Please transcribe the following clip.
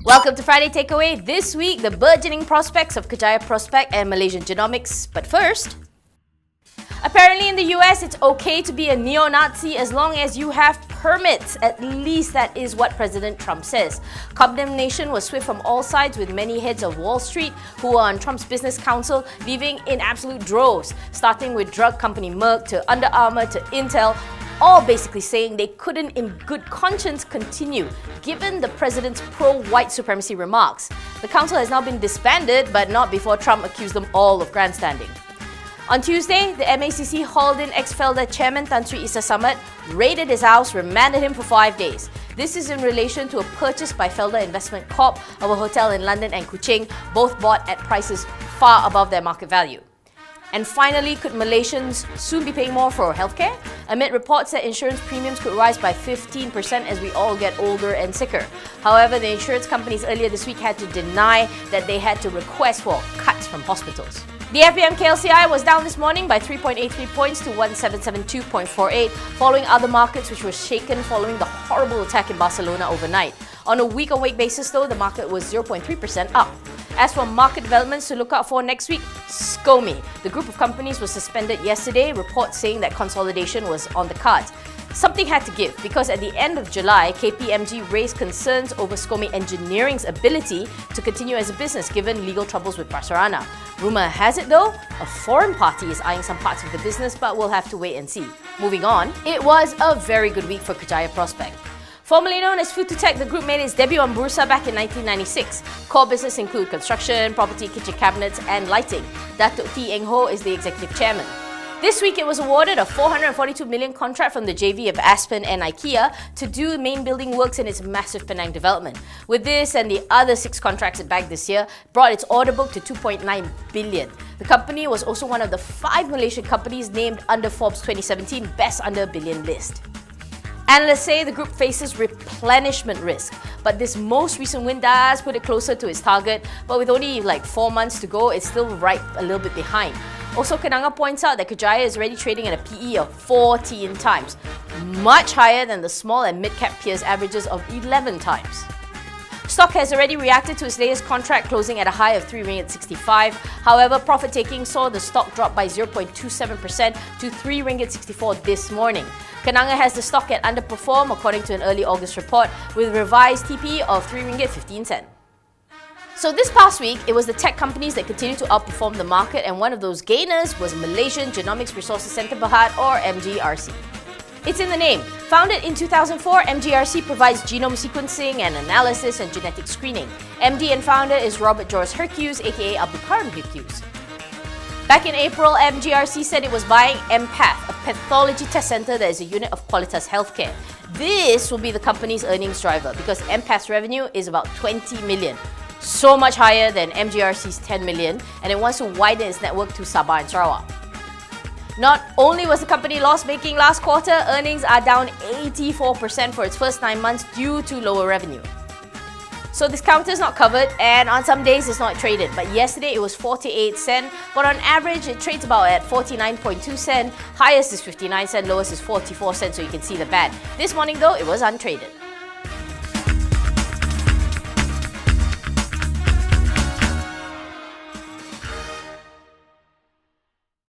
Welcome to Friday Takeaway. This week, the burgeoning prospects of Kerjaya Prospek and Malaysian genomics. But first, apparently in the US, it's okay to be a neo-Nazi as long as you have permits. At least that is what President Trump says. Condemnation was swift from all sides, with many heads of Wall Street who were on Trump's business council leaving in absolute droves, starting with drug company Merck to Under Armour to Intel, all basically saying they couldn't in good conscience continue, given the president's pro-white supremacy remarks. The council has now been disbanded, but not before Trump accused them all of grandstanding. On Tuesday, the MACC hauled in ex-Felda chairman Tan Sri Issa Samad, raided his house, remanded him for 5 days. This is in relation to a purchase by Felda Investment Corp of a hotel in London and Kuching, both bought at prices far above their market value. And finally, could Malaysians soon be paying more for healthcare? Amid reports that insurance premiums could rise by 15% as we all get older and sicker. However, the insurance companies earlier this week had to deny that they had to request for cuts from hospitals. The FBM KLCI was down this morning by 3.83 points to 1772.48, following other markets which were shaken following the horrible attack in Barcelona overnight. On a week-on-week basis though, the market was 0.3% up. As for market developments to look out for next week, Scomi. The group of companies was suspended yesterday, reports saying that consolidation was on the cards. Something had to give, because at the end of July, KPMG raised concerns over Scomi Engineering's ability to continue as a business given legal troubles with Prasarana. Rumour has it though, a foreign party is eyeing some parts of the business, but we'll have to wait and see. Moving on, it was a very good week for Kerjaya Prospek. Formerly known as Food to Tech, the group made its debut on Bursa back in 1996. Core business include construction, property, kitchen cabinets and lighting. Datuk T. Eng Ho is the executive chairman. This week, it was awarded a 442 million contract from the JV of Aspen and IKEA to do main building works in its massive Penang development. With this and the other 6 contracts it bagged this year, brought its order book to 2.9 billion. The company was also one of the 5 Malaysian companies named under Forbes 2017 Best Under a Billion list. Analysts say the group faces replenishment risk, but this most recent win does put it closer to its target, but with only 4 months to go, it's still right a little bit behind. Also, Kenanga points out that Kerjaya is already trading at a PE of 14 times, much higher than the small and mid-cap peers' averages of 11 times. Stock has already reacted to its latest contract, closing at a high of 3.65 ringgit. However, profit-taking saw the stock drop by 0.27% to 3.64 ringgit this morning. Kenanga has the stock at underperform according to an early August report, with revised TP of 3.15 ringgit. So this past week, it was the tech companies that continued to outperform the market, and one of those gainers was Malaysian Genomics Resources Centre Berhad, or MGRC. It's in the name. Founded in 2004, MGRC provides genome sequencing and analysis and genetic screening. MD and founder is Robert George Hercules, aka Abdul Karim Hercules. Back in April, MGRC said it was buying Empath, a pathology test center that is a unit of Qualitas Healthcare. This will be the company's earnings driver because Empath's revenue is about 20 million. So much higher than MGRC's 10 million, and it wants to widen its network to Sabah and Sarawak. Not only was the company loss-making last quarter, earnings are down 84% for its first 9 months due to lower revenue. So this counter is not covered, and on some days it's not traded. But yesterday it was 48 cent, but on average it trades about at 49.2 cent. Highest is 59 cent, lowest is 44 cent, so you can see the band. This morning though, it was untraded.